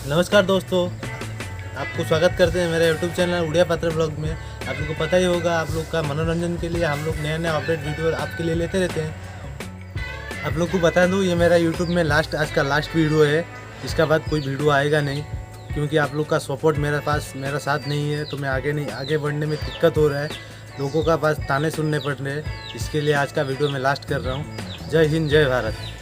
नमस्कार दोस्तों, आपको स्वागत करते हैं मेरे यूट्यूब चैनल उड़िया पात्र ब्लॉग में। आप लोग को पता ही होगा, आप लोग का मनोरंजन के लिए हम लोग नया नया अपडेट वीडियो आपके लिए लेते रहते हैं। आप लोग को बता दूं, ये मेरा यूट्यूब में आज का लास्ट वीडियो है। इसका बाद कोई वीडियो आएगा नहीं, क्योंकि आप लोग का सपोर्ट मेरा साथ नहीं है, तो मैं आगे बढ़ने में दिक्कत हो रहा है। लोगों का पास ताने सुनने पड़ रहे हैं, इसके लिए आज का वीडियो मैं लास्ट कर रहा हूँ। जय हिंद, जय भारत।